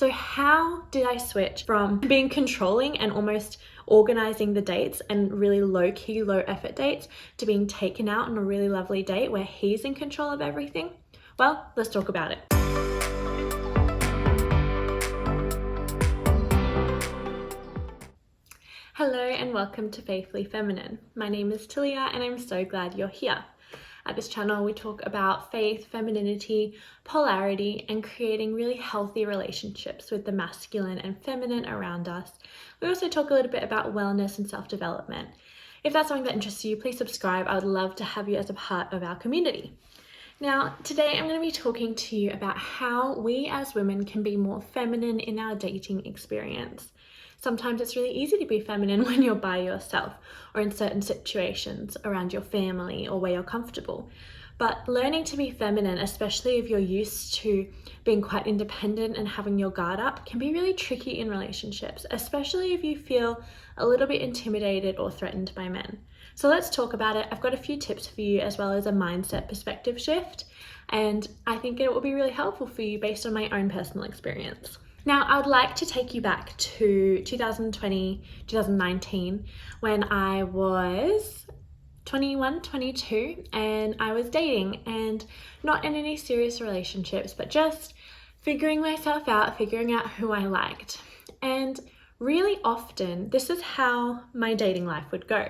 So how did I switch from being controlling and almost organizing the dates and really low-key, low-effort dates to being taken out on a really lovely date where he's in control of everything? Well, let's talk about it. Hello and welcome to Faithfully Feminine. My name is Talia and I'm so glad you're here. At this channel, we talk about faith, femininity, polarity, and creating really healthy relationships with the masculine and feminine around us. We also talk a little bit about wellness and self-development. If that's something that interests you, please subscribe. I would love to have you as a part of our community. Now, today I'm going to be talking to you about how we as women can be more feminine in our dating experience. Sometimes it's really easy to be feminine when you're by yourself or in certain situations around your family or where you're comfortable. But learning to be feminine, especially if you're used to being quite independent and having your guard up, can be really tricky in relationships, especially if you feel a little bit intimidated or threatened by men. So let's talk about it. I've got a few tips for you as well as a mindset perspective shift, and I think it will be really helpful for you based on my own personal experience. Now, I would like to take you back to 2020, 2019, when I was 21, 22, and I was dating and not in any serious relationships, but just figuring myself out, figuring out who I liked. And really often, this is how my dating life would go.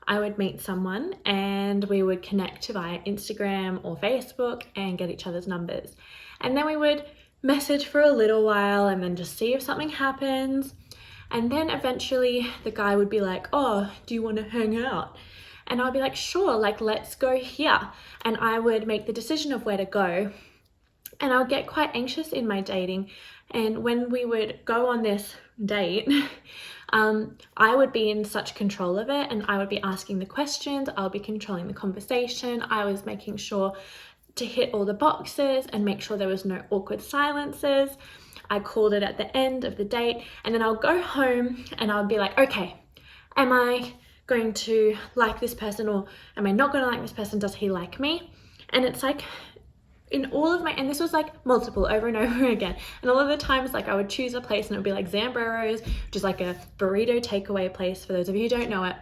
I would meet someone and we would connect via Instagram or Facebook and get each other's numbers. And then we would message for a little while and then just see if something happens. And then eventually the guy would be like, oh, do you want to hang out? And I'd be like, sure, let's go here. And I would make the decision of where to go. And I would get quite anxious in my dating. And when we would go on this date, I would be in such control of it and I would be asking the questions, I'll be controlling the conversation. I was making sure to hit all the boxes and make sure there was no awkward silences. I called it at the end of the date, and then I'll go home and I'll be like, okay, am I going to like this person or am I not going to like this person? Does he like me? And it's like in all of my, and this was like multiple over and over again. And all of the times, I would choose a place and it would be like Zambro's, which is like a burrito takeaway place for those of you who don't know it.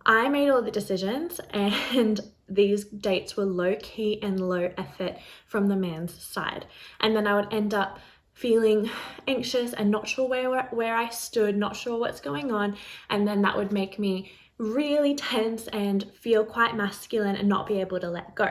I made all the decisions and these dates were low key and low effort from the man's side. And then I would end up feeling anxious and not sure where I stood, not sure what's going on. And then that would make me really tense and feel quite masculine and not be able to let go.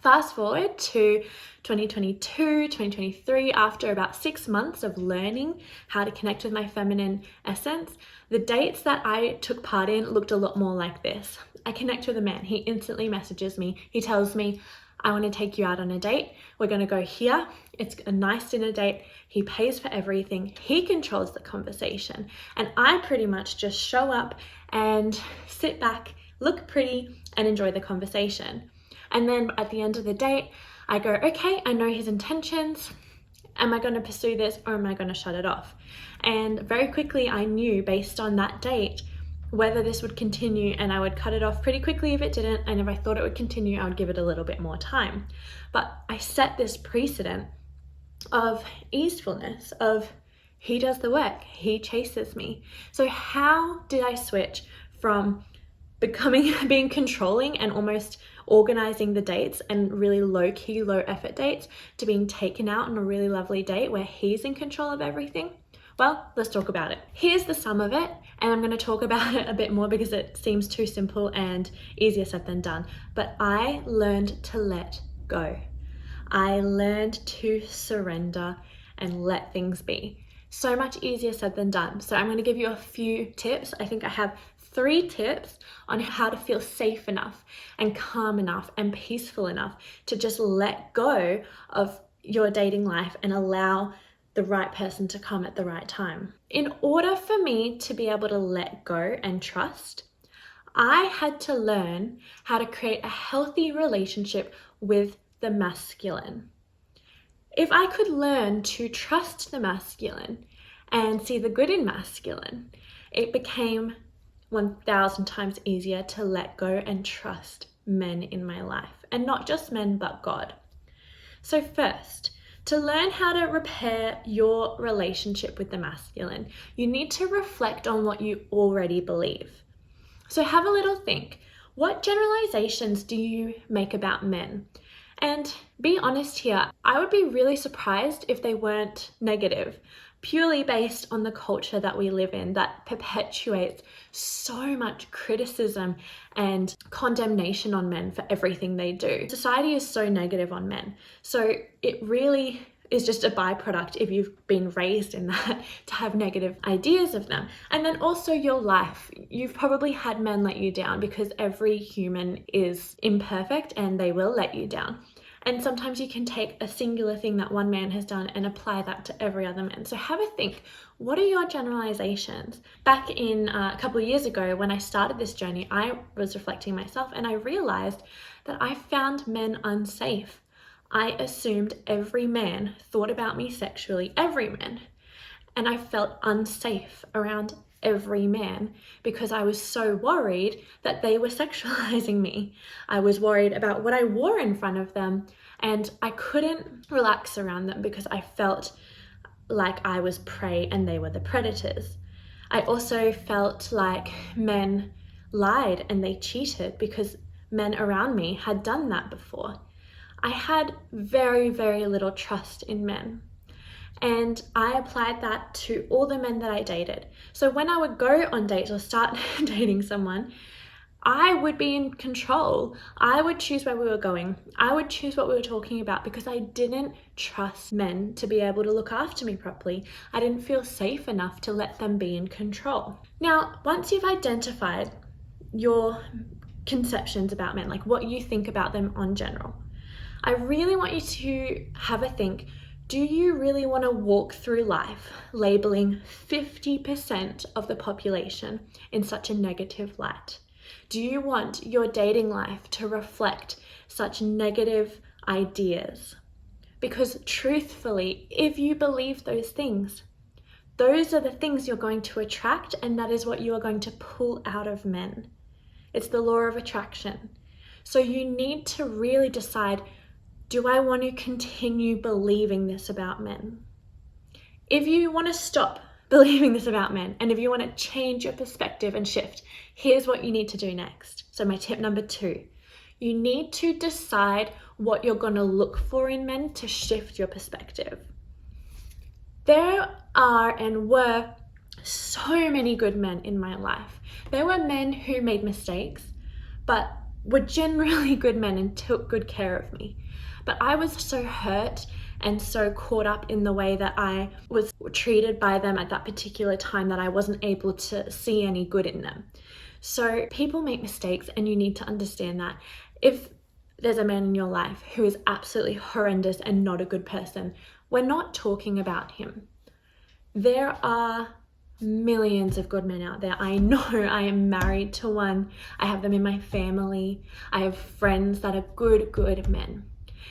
Fast forward to 2022, 2023, after about 6 months of learning how to connect with my feminine essence, the dates that I took part in looked a lot more like this. I connect with a man. He instantly messages me. He tells me, I want to take you out on a date. We're going to go here. It's a nice dinner date. He pays for everything. He controls the conversation. And I pretty much just show up and sit back, look pretty, and enjoy the conversation. And then at the end of the date, I go, okay, I know his intentions. Am I going to pursue this or am I going to shut it off? And very quickly I knew based on that date whether this would continue, and I would cut it off pretty quickly if it didn't. And if I thought it would continue, I would give it a little bit more time. But I set this precedent of easefulness, of he does the work, he chases me. So how did I switch from being controlling and almost organizing the dates and really low-key, low-effort dates to being taken out on a really lovely date where he's in control of everything? Well, let's talk about it. Here's the sum of it, and I'm going to talk about it a bit more because it seems too simple and easier said than done. But I learned to let go. I learned to surrender and let things be. So much easier said than done. So I'm going to give you a few tips. I think I have 3 tips on how to feel safe enough and calm enough and peaceful enough to just let go of your dating life and allow the right person to come at the right time. In order for me to be able to let go and trust, I had to learn how to create a healthy relationship with the masculine. If I could learn to trust the masculine and see the good in masculine, it became 1,000 times easier to let go and trust men in my life. And not just men, but God. So first, To learn how to repair your relationship with the masculine, you need to reflect on what you already believe. So have a little think. What generalizations do you make about men? And be honest here, I would be really surprised if they weren't negative, purely based on the culture that we live in that perpetuates so much criticism and condemnation on men for everything they do. Society is so negative on men. So it really is just a byproduct if you've been raised in that to have negative ideas of them. And then also your life. You've probably had men let you down because every human is imperfect and they will let you down. And sometimes you can take a singular thing that one man has done and apply that to every other man. So have a think. What are your generalizations? Back in a couple of years ago when I started this journey, I was reflecting myself and I realized that I found men unsafe. I assumed every man thought about me sexually, every man. And I felt unsafe around every man because I was so worried that they were sexualizing me. I was worried about what I wore in front of them and I couldn't relax around them because I felt like I was prey and they were the predators. I also felt like men lied and they cheated because men around me had done that before. I had very, very little trust in men. And I applied that to all the men that I dated. So when I would go on dates or start dating someone, I would be in control. I would choose where we were going. I would choose what we were talking about because I didn't trust men to be able to look after me properly. I didn't feel safe enough to let them be in control. Now, once you've identified your conceptions about men, like what you think about them on general, I really want you to have a think. Do you really want to walk through life labeling 50% of the population in such a negative light? Do you want your dating life to reflect such negative ideas? Because truthfully, if you believe those things, those are the things you're going to attract, and that is what you are going to pull out of men. It's the law of attraction. So you need to really decide, do I want to continue believing this about men? If you want to stop believing this about men, and if you want to change your perspective and shift, here's what you need to do next. So my tip number 2, you need to decide what you're going to look for in men to shift your perspective. There are and were so many good men in my life. There were men who made mistakes, but were generally good men and took good care of me. But I was so hurt and so caught up in the way that I was treated by them at that particular time that I wasn't able to see any good in them. So people make mistakes and you need to understand that. If there's a man in your life who is absolutely horrendous and not a good person, we're not talking about him. There are millions of good men out there. I know. I am married to one. I have them in my family. I have friends that are good men.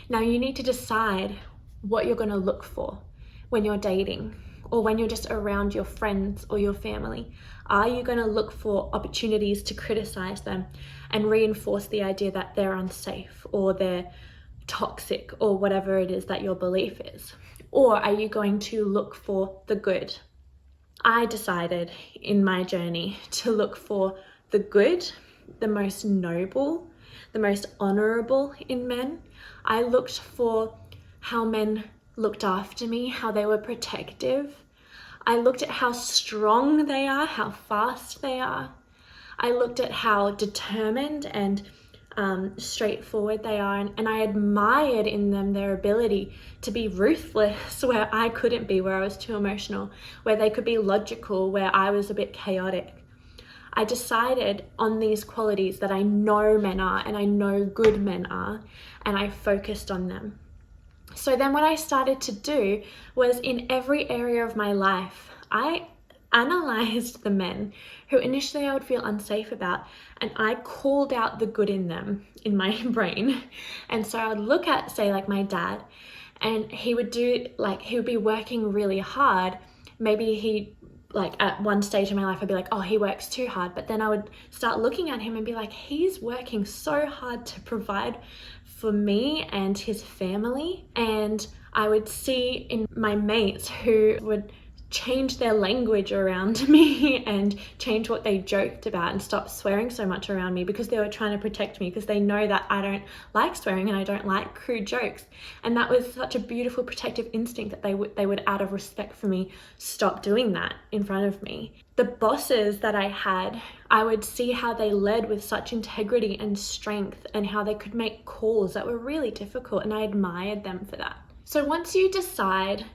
Now you need to decide what you're going to look for when you're dating or when you're just around your friends or your family. Are you going to look for opportunities to criticize them and reinforce the idea that they're unsafe or they're toxic or whatever it is that your belief is? Or are you going to look for the good? I decided in my journey to look for the good, the most noble, the most honorable in men. I looked for how men looked after me, how they were protective. I looked at how strong they are, how fast they are. I looked at how determined and straightforward they are, and I admired in them their ability to be ruthless where I couldn't be, where I was too emotional, where they could be logical, where I was a bit chaotic. I decided on these qualities that I know men are and I know good men are, and I focused on them. So then what I started to do was in every area of my life, I analyzed the men who initially I would feel unsafe about, and I called out the good in them in my brain. And so I would look at, say, like my dad, and he would be working really hard. Maybe he, like at one stage in my life, I'd be like, oh, he works too hard. But then I would start looking at him and be like, he's working so hard to provide for me and his family. And I would see in my mates who would change their language around me and change what they joked about and stop swearing so much around me because they were trying to protect me, because they know that I don't like swearing and I don't like crude jokes. And that was such a beautiful protective instinct that they would out of respect for me stop doing that in front of me. The bosses that I had, I would see how they led with such integrity and strength and how they could make calls that were really difficult, and I admired them for that. So once you decide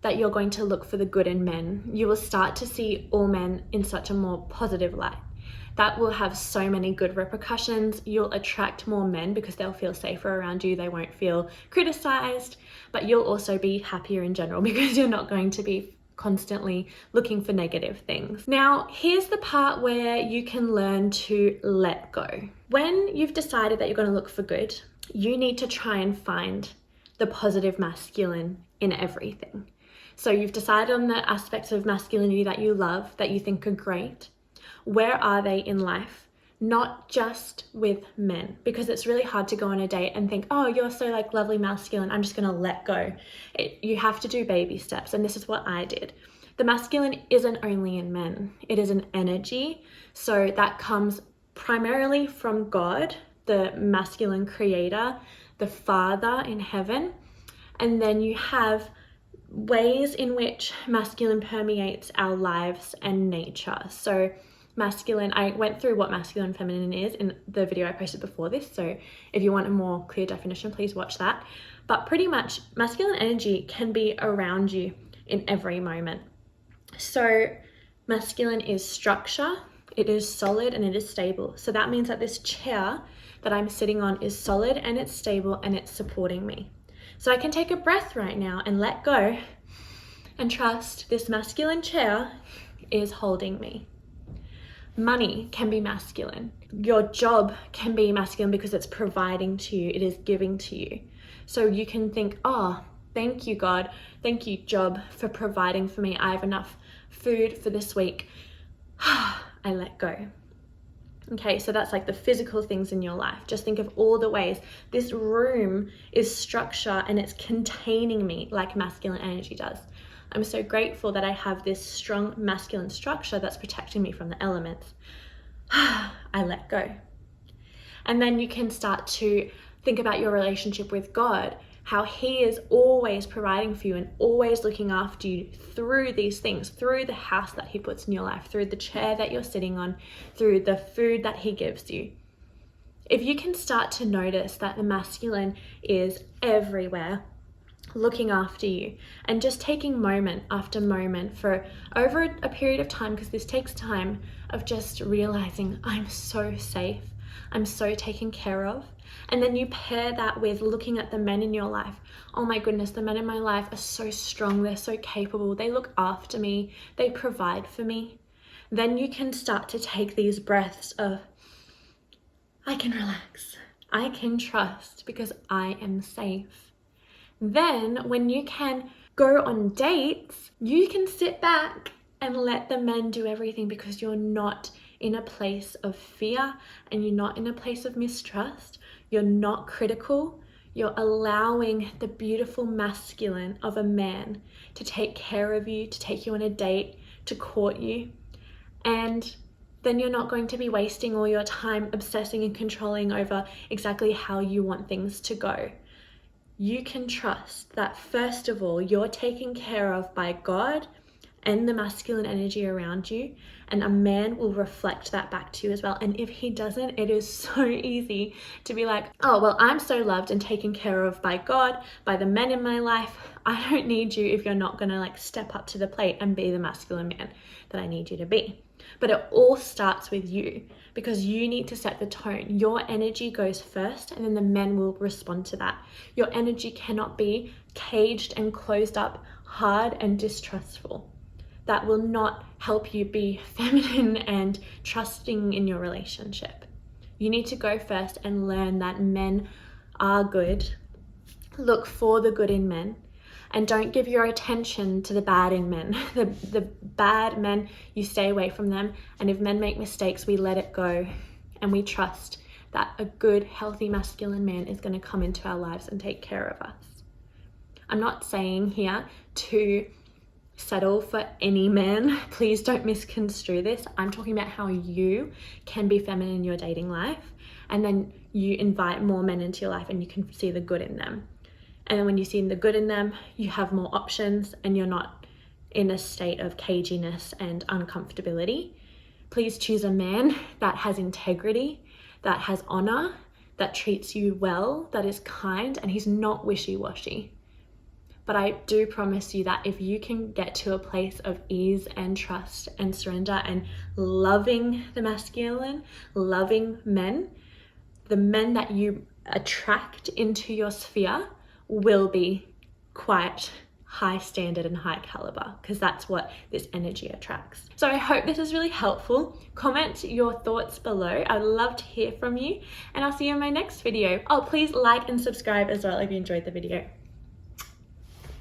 that you're going to look for the good in men, you will start to see all men in such a more positive light. That will have so many good repercussions. You'll attract more men because they'll feel safer around you. They won't feel criticized, but you'll also be happier in general because you're not going to be constantly looking for negative things. Now, here's the part where you can learn to let go. When you've decided that you're going to look for good, you need to try and find the positive masculine in everything. So you've decided on the aspects of masculinity that you love, that you think are great. Where are they in life? Not just with men, because it's really hard to go on a date and think, oh, you're so like lovely masculine, I'm just going to let go. You have to do baby steps, and this is what I did. The masculine isn't only in men, it is an energy. So that comes primarily from God, the masculine creator, the Father in heaven. And then you have ways in which masculine permeates our lives and nature. So masculine, I went through what masculine and feminine is in the video I posted before this, so if you want a more clear definition, please watch that. But pretty much masculine energy can be around you in every moment. So masculine is structure, it is solid, and it is stable. So that means that this chair that I'm sitting on is solid and it's stable and it's supporting me. So I can take a breath right now and let go and trust this masculine chair is holding me. Money can be masculine. Your job can be masculine because it's providing to you, it is giving to you. So you can think, oh, thank you, God. Thank you, job, for providing for me. I have enough food for this week. I let go. Okay, so that's like the physical things in your life. Just think of all the ways this room is structure and it's containing me like masculine energy does. I'm so grateful that I have this strong masculine structure that's protecting me from the elements. I let go. And then you can start to think about your relationship with God, how He is always providing for you and always looking after you through these things, through the house that He puts in your life, through the chair that you're sitting on, through the food that He gives you. If you can start to notice that the masculine is everywhere, looking after you, and just taking moment after moment for over a period of time, because this takes time, of just realizing I'm so safe, I'm so taken care of. And then you pair that with looking at the men in your life. Oh my goodness, the men in my life are so strong, they're so capable, they look after me, they provide for me. Then you can start to take these breaths of, I can relax, I can trust because I am safe. Then when you can go on dates, you can sit back and let the men do everything because you're not in a place of fear and you're not in a place of mistrust. You're not critical. You're allowing the beautiful masculine of a man to take care of you, to take you on a date, to court you. And then you're not going to be wasting all your time obsessing and controlling over exactly how you want things to go. You can trust that first of all, you're taken care of by God and the masculine energy around you, and a man will reflect that back to you as well. And if he doesn't, it is so easy to be like, oh, well, I'm so loved and taken care of by God, by the men in my life. I don't need you if you're not gonna like step up to the plate and be the masculine man that I need you to be. But it all starts with you, because you need to set the tone. Your energy goes first and then the men will respond to that. Your energy cannot be caged and closed up, hard and distrustful. That will not help you be feminine and trusting in your relationship. You need to go first and learn that men are good. Look for the good in men. And don't give your attention to the bad in men. The bad men, you stay away from them. And if men make mistakes, we let it go. And we trust that a good, healthy, masculine man is going to come into our lives and take care of us. I'm not saying here to settle for any man. Please don't misconstrue this. I'm talking about how you can be feminine in your dating life, and then you invite more men into your life and you can see the good in them. And then when you see the good in them, you have more options and you're not in a state of caginess and uncomfortability. Please choose a man that has integrity, that has honor, that treats you well, that is kind, and he's not wishy-washy. But I do promise you that if you can get to a place of ease and trust and surrender and loving the masculine, loving men, the men that you attract into your sphere will be quite high standard and high caliber, because that's what this energy attracts. So I hope this is really helpful. Comment your thoughts below. I'd love to hear from you, and I'll see you in my next video. Oh, please like and subscribe as well if you enjoyed the video.